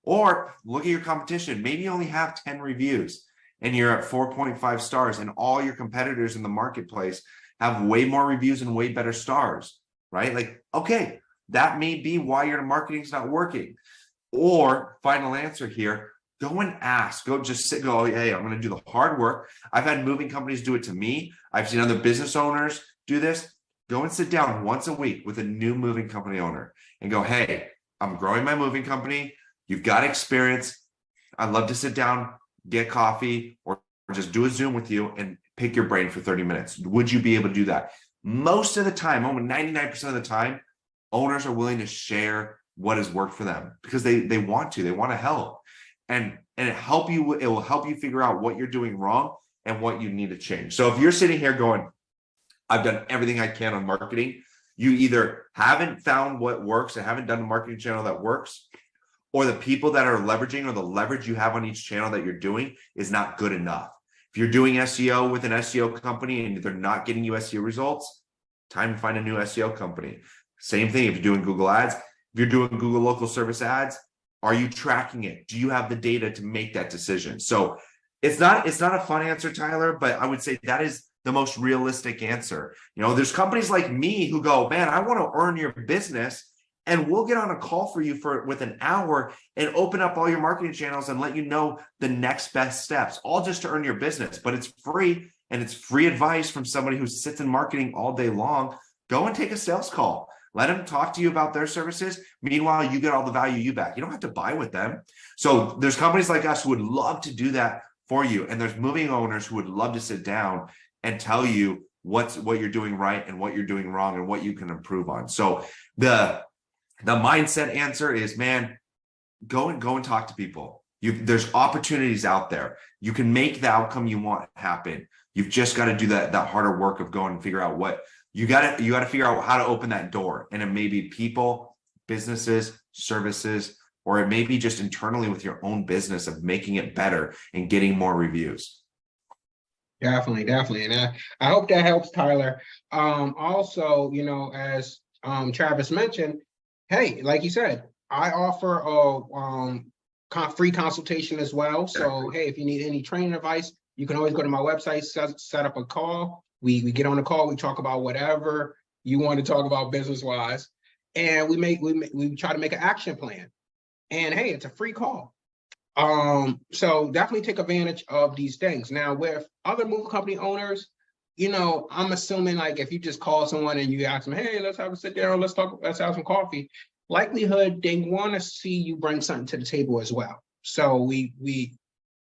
Or look at your competition. Maybe you only have 10 reviews and you're at 4.5 stars, and all your competitors in the marketplace have way more reviews and way better stars, right? Like, okay, that may be why your marketing's not working. Or final answer here, go and ask, go sit, hey, I'm going to do the hard work. I've had moving companies do it to me. I've seen other business owners do this. Go and sit down once a week with a new moving company owner and go, hey, I'm growing my moving company. You've got experience. I'd love to sit down, get coffee, or just do a Zoom with you and pick your brain for 30 minutes. Would you be able to do that? Most of the time, almost 99% of the time, owners are willing to share what has worked for them because they want to help. And it will help you figure out what you're doing wrong and what you need to change. So if you're sitting here going, I've done everything I can on marketing, you either haven't found what works and haven't done a marketing channel that works, or the people that are leveraging or the leverage you have on each channel that you're doing is not good enough. If you're doing SEO with an SEO company and they're not getting you SEO results, time to find a new SEO company. Same thing if you're doing Google Ads. If you're doing Google Local Service Ads, are you tracking it? Do you have the data to make that decision? So it's not a fun answer, Tyler, but I would say that is the most realistic answer. You know, there's companies like me who go, man, I want to earn your business, and we'll get on a call for you with an hour and open up all your marketing channels and let you know the next best steps, all just to earn your business. But it's free, and it's free advice from somebody who sits in marketing all day long. Go and take a sales call. Let them talk to you about their services. Meanwhile, you get all the value you back. You don't have to buy with them. So there's companies like us who would love to do that for you. And there's moving owners who would love to sit down and tell you what you're doing right and what you're doing wrong and what you can improve on. So the mindset answer is, man, go and talk to people. There's opportunities out there. You can make the outcome you want happen. You've just got to do that harder work of going and figure out what you got to figure out how to open that door. And it may be people, businesses, services, or it may be just internally with your own business of making it better and getting more reviews. Definitely. And I hope that helps, Tyler. Also, as Travis mentioned, hey, like you said, I offer a free consultation as well. So, hey, if you need any training advice, you can always go to my website, set up a call. We get on the call, we talk about whatever you want to talk about business-wise, and we try to make an action plan. And hey, it's a free call. So definitely take advantage of these things. Now, with other moving company owners, I'm assuming like if you just call someone and you ask them, hey, let's have a sit down, let's have some coffee, likelihood they want to see you bring something to the table as well. So we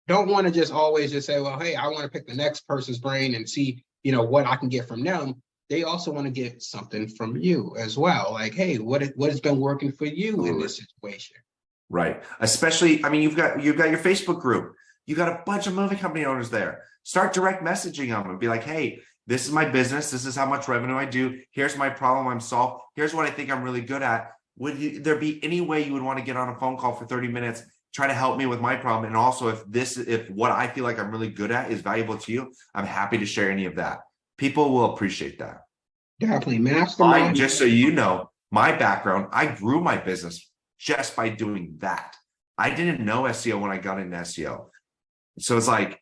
don't want to just always just say, well, hey, I want to pick the next person's brain and see, what I can get from them. They also want to get something from you as well. Like, hey, what has been working for you in this situation? Right. Especially, I mean, you've got your Facebook group. You got a bunch of moving company owners there. Start direct messaging them and be like, hey, this is my business. This is how much revenue I do. Here's my problem I'm solved. Here's what I think I'm really good at. Would there be any way you would want to get on a phone call for 30 minutes, try to help me with my problem? And also if what I feel like I'm really good at is valuable to you, I'm happy to share any of that. People will appreciate that. Definitely. Mastermind. Just so you know, my background, I grew my business just by doing that. I didn't know SEO when I got into SEO. So it's like,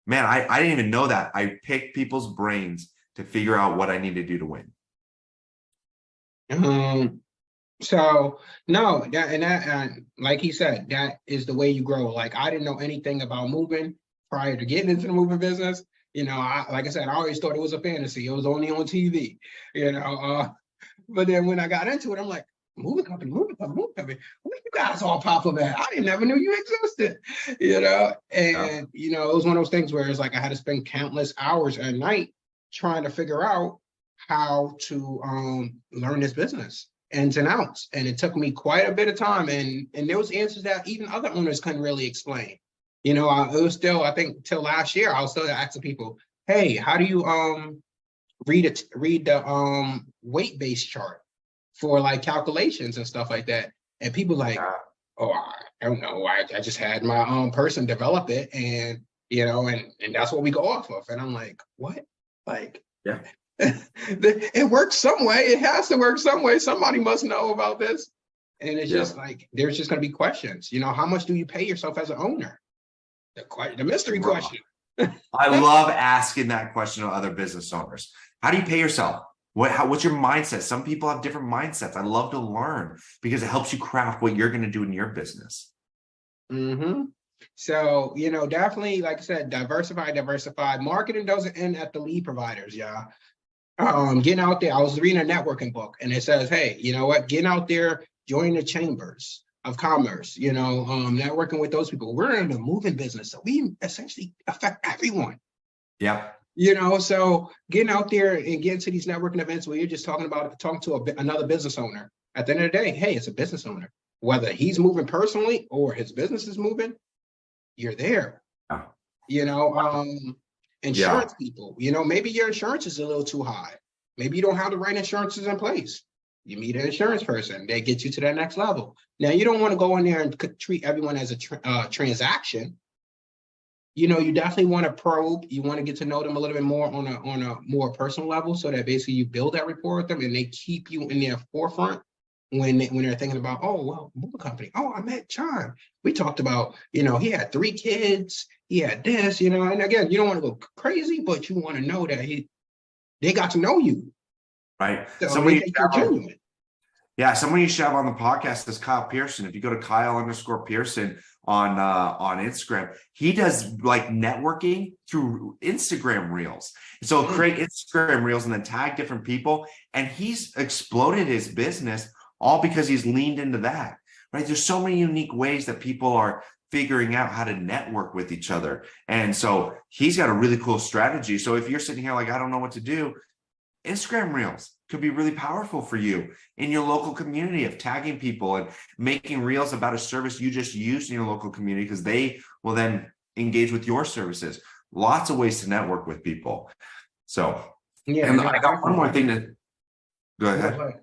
man, I didn't even know that. I picked people's brains to figure out what I need to do to win. So no, that like he said, that is the way you grow. Like I didn't know anything about moving prior to getting into the moving business. Like I said, I always thought it was a fantasy. It was only on TV, but then when I got into it, I'm like, moving company. Where you guys all pop up at? I didn't never knew you existed, and it was one of those things where it's like I had to spend countless hours at night trying to figure out how to learn this business ins and outs. And it took me quite a bit of time. And there was answers that even other owners couldn't really explain. It was still, I think till last year, I was still asking people, hey, how do you read the weight-based chart for like calculations and stuff like that? And people like, oh, I don't know. I just had my own person develop it, and and that's what we go off of. And I'm like, what? Like, yeah. It works some way. It has to work some way. Somebody must know about this. And it's just like, there's just going to be questions. How much do you pay yourself as an owner? The mystery question. I love asking that question to other business owners. How do you pay yourself? What's your mindset? Some people have different mindsets. I love to learn because it helps you craft what you're going to do in your business. Mm-hmm. So, definitely, like I said, diversify. Marketing doesn't end at the lead providers, y'all. Getting out there, I was reading a networking book and it says, hey, you know what? Getting out there, join the chambers of commerce, networking with those people. We're in the moving business, so we essentially affect everyone. Yeah. So getting out there and getting to these networking events where you're just talking to another business owner. At the end of the day, hey, it's a business owner. Whether he's moving personally or his business is moving, you're there. Insurance people, maybe your insurance is a little too high. Maybe you don't have the right insurances in place. You meet an insurance person, they get you to that next level. Now, you don't want to go in there and treat everyone as a transaction. You definitely want to probe. You want to get to know them a little bit more on a more personal level, so that basically you build that rapport with them and they keep you in their forefront when they're thinking about, oh, well, moving company. Oh, I met John. We talked about, he had 3 kids. He had this, and again, you don't want to go crazy, but you want to know that they got to know you. Right. So someone you should have on the podcast is Kyle Pearson. If you go to Kyle_Pearson on Instagram, he does like networking through Instagram reels. So create Instagram reels and then tag different people. And he's exploded his business all because he's leaned into that. Right. There's so many unique ways that people are figuring out how to network with each other. And so he's got a really cool strategy. So if you're sitting here like, I don't know what to do, Instagram Reels could be really powerful for you in your local community of tagging people and making reels about a service you just used in your local community, because they will then engage with your services. Lots of ways to network with people. So, Yeah, and no, I got one more thing definitely. to go ahead. Go ahead.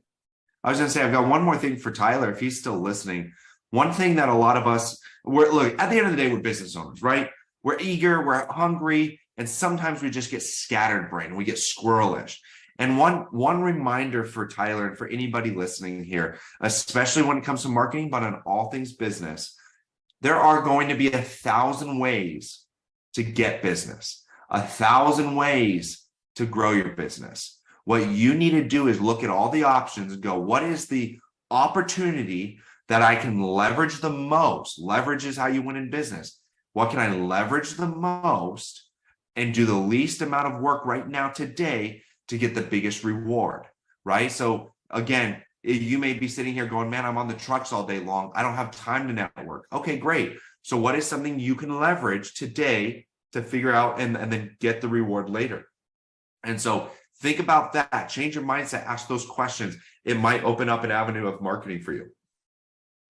I was going to say, I've got one more thing for Tyler, if he's still listening. One thing that a lot of us, look, at the end of the day, we're business owners, right? We're eager, we're hungry, and sometimes we just get scattered brain, we get squirrelish. And one reminder for Tyler and for anybody listening here, especially when it comes to marketing, but on all things business, there are going to be 1,000 ways to get business, 1,000 ways to grow your business. What you need to do is look at all the options and go, what is the opportunity that I can leverage the most? Leverage is how you win in business. What can I leverage the most and do the least amount of work right now today to get the biggest reward, right? So again, you may be sitting here going, man, I'm on the trucks all day long. I don't have time to network. Okay, great. So what is something you can leverage today to figure out and then get the reward later? And so think about that, change your mindset, ask those questions. It might open up an avenue of marketing for you.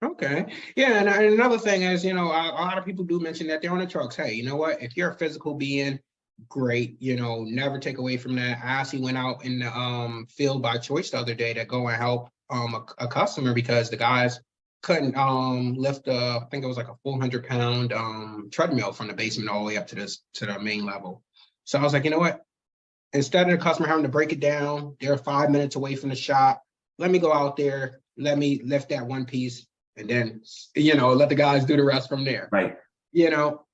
Okay. Yeah, and another thing is, a lot of people do mention that they're on the trucks. Hey, you know what? If you're a physical being, great. Never take away from that. I actually went out in the field by choice the other day to go and help a customer because the guys couldn't lift I think it was like a 400-pound treadmill from the basement all the way up to the main level. So I was like, you know what? Instead of the customer having to break it down, they're 5 minutes away from the shop. Let me go out there. Let me lift that one piece. And then, let the guys do the rest from there. Right.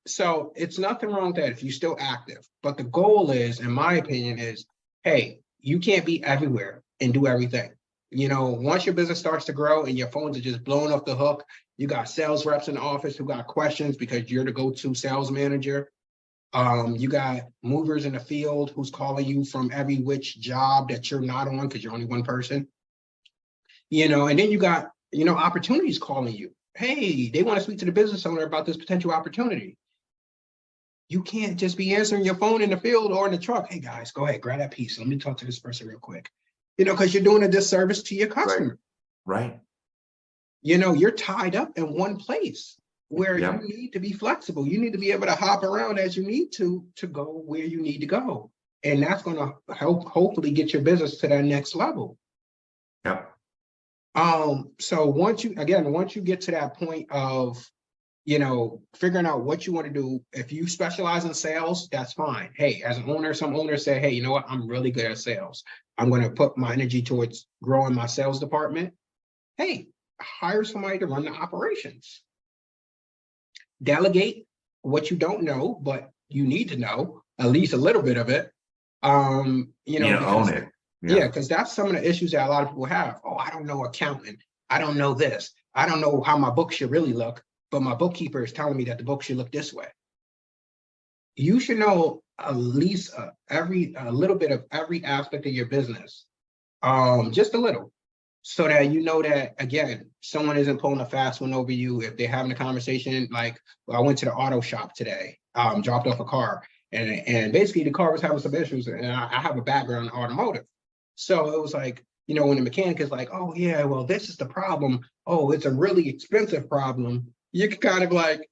So it's nothing wrong with that if you're still active. But the goal is, in my opinion, is, hey, you can't be everywhere and do everything. Once your business starts to grow and your phones are just blowing off the hook, you got sales reps in the office who got questions because you're the go-to sales manager. You got movers in the field who's calling you from every which job that you're not on because you're only one person. And then you got opportunities calling you. Hey, they want to speak to the business owner about this potential opportunity. You can't just be answering your phone in the field or in the truck. Hey guys, go ahead, grab that piece. Let me talk to this person real quick. Because you're doing a disservice to your customer. Right. You're tied up in one place where you need to be flexible. You need to be able to hop around as you need to go where you need to go. And that's going to help hopefully get your business to that next level. Yep. So once you get to that point of, figuring out what you want to do, if you specialize in sales, that's fine. Hey, as an owner, some owners say, hey, you know what? I'm really good at sales. I'm going to put my energy towards growing my sales department. Hey, hire somebody to run the operations. Delegate what you don't know, but you need to know at least a little bit of it. Own it. Yeah, because that's some of the issues that a lot of people have. Oh, I don't know accounting. I don't know this. I don't know how my book should really look, but my bookkeeper is telling me that the book should look this way. You should know at least a little bit of every aspect of your business, just a little, so that you know that, again, someone isn't pulling a fast one over you. If they're having a conversation, like, well, I went to the auto shop today, dropped off a car, and basically the car was having some issues, and I have a background in automotive. So it was like, when the mechanic is like, oh, yeah, well, this is the problem. Oh, it's a really expensive problem. You can kind of like,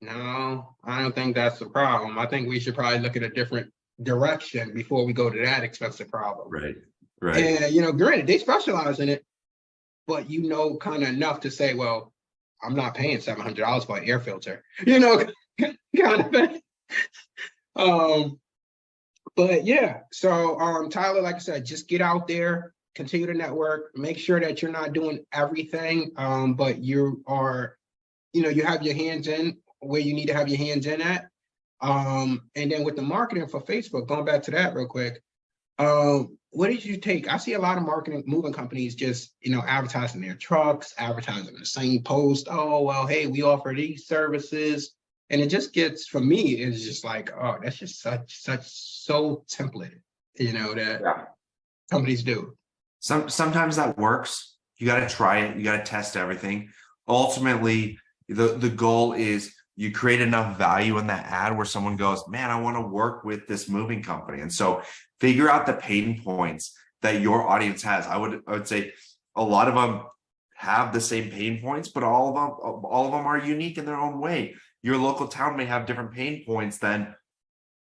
no, I don't think that's the problem. I think we should probably look at a different direction before we go to that expensive problem. Right. And, granted, they specialize in it, but kind of enough to say, well, I'm not paying $700 for an air filter, kind of thing. But yeah, so Tyler, like I said, just get out there, continue to network, make sure that you're not doing everything, but you are, you have your hands in where you need to have your hands in at. And then with the marketing for Facebook, going back to that real quick, what did you take? I see a lot of moving companies just, advertising their trucks, advertising the same post. Oh, well, hey, we offer these services. And it just gets, for me, it's just like, oh, that's just so templated, that companies do. Sometimes that works. You got to try it. You got to test everything. Ultimately, the goal is you create enough value in that ad where someone goes, man, I want to work with this moving company. And so figure out the pain points that your audience has. I would say a lot of them have the same pain points, but all of them are unique in their own way. Your local town may have different pain points than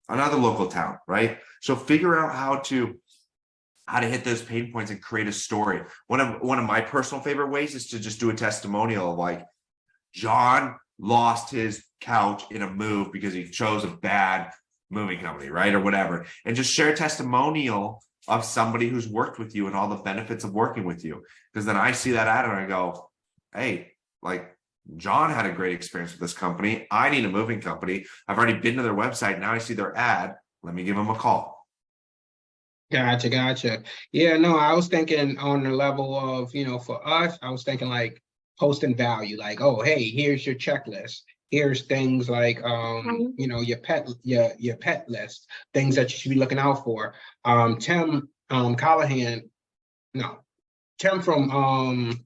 another local town, right? So figure out how to hit those pain points and create a story. One of my personal favorite ways is to just do a testimonial of like, John lost his couch in a move because he chose a bad moving company, right? Or whatever. And just share a testimonial of somebody who's worked with you and all the benefits of working with you. Because then I see that ad and I go, hey, like John had a great experience with this company. I need a moving company. I've already been to their website. Now I see their ad. Let me give them a call. Gotcha. Yeah, no, I was thinking on the level of, for us, I was thinking like posting value, like, oh, hey, here's your checklist. Here's things like, your pet list, things that you should be looking out for. Tim Callahan, no, Tim from,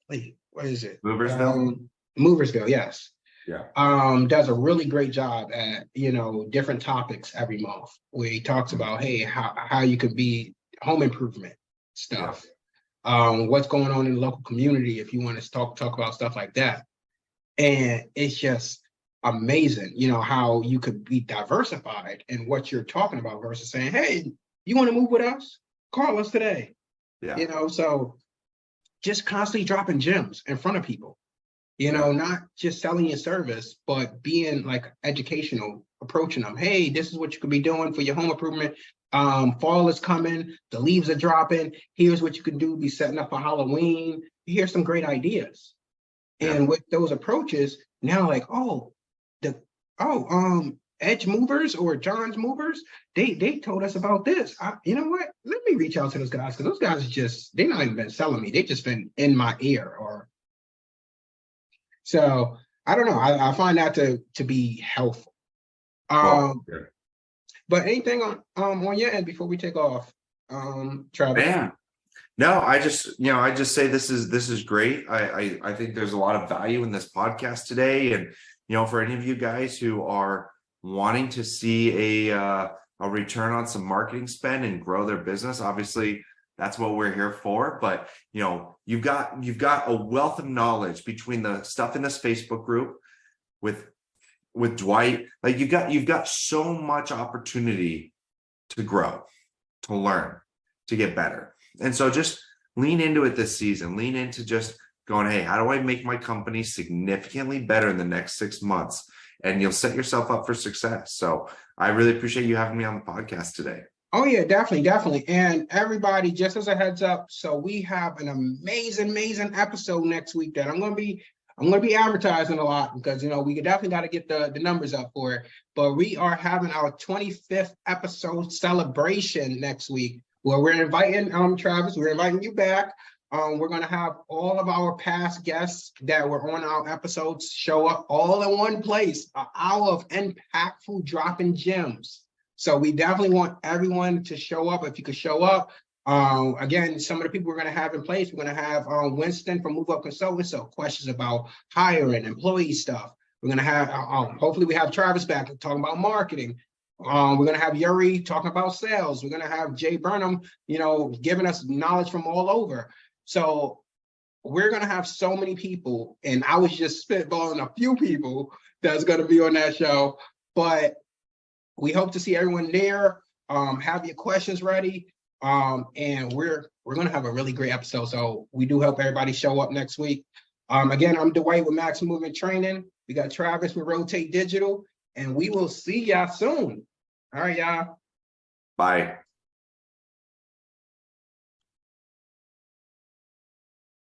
wait, what is it? Moversville, yes. Yeah. Does a really great job at, different topics every month where he talks about, hey, how you could be home improvement stuff. Yeah. What's going on in the local community if you want to talk about stuff like that. And it's just amazing, how you could be diversified in what you're talking about versus saying, hey, you want to move with us? Call us today. Yeah. So just constantly dropping gems in front of people. Not just selling your service, but being like educational, approaching them. Hey, this is what you could be doing for your home improvement. Fall is coming. The leaves are dropping. Here's what you can do. Be setting up for Halloween. Here's some great ideas. Yeah. And with those approaches, now like, Edge Movers or John's Movers, they told us about this. You know what? Let me reach out to those guys because those guys they're not even been selling me. They just been in my ear or. So I don't know. I find that to be helpful. But anything on your end before we take off, Travis? Yeah. No, I just say this is great. I think there's a lot of value in this podcast today, and for any of you guys who are wanting to see a return on some marketing spend and grow their business, obviously. That's what we're here for. But you've got a wealth of knowledge between the stuff in this Facebook group with Dwyght. Like you've got so much opportunity to grow, to learn, to get better. And so just lean into it this season. Lean into just going, hey, how do I make my company significantly better in the next 6 months? And you'll set yourself up for success. So I really appreciate you having me on the podcast today. Oh yeah, definitely. And everybody, just as a heads up, so we have an amazing episode next week that I'm gonna be advertising a lot because we definitely got to get the numbers up for it. But we are having our 25th episode celebration next week where we're inviting Travis, we're inviting you back. We're gonna have all of our past guests that were on our episodes show up all in one place, an hour of impactful dropping gems. So we definitely want everyone to show up. If you could show up, again, some of the people we're going to have in place, we're going to have Winston from Move Up Consultants, so questions about hiring, employee stuff. We're going to have, hopefully we have Travis back talking about marketing. We're going to have Yuri talking about sales. We're going to have Jay Burnham, giving us knowledge from all over. So we're going to have so many people, and I was just spitballing a few people that's going to be on that show, but we hope to see everyone there. Have your questions ready. And we're going to have a really great episode. So we do hope everybody show up next week. Again, I'm Dwyght with Max Movement Training. We got Travis with Rotate Digital, and we will see y'all soon. All right, y'all. Bye.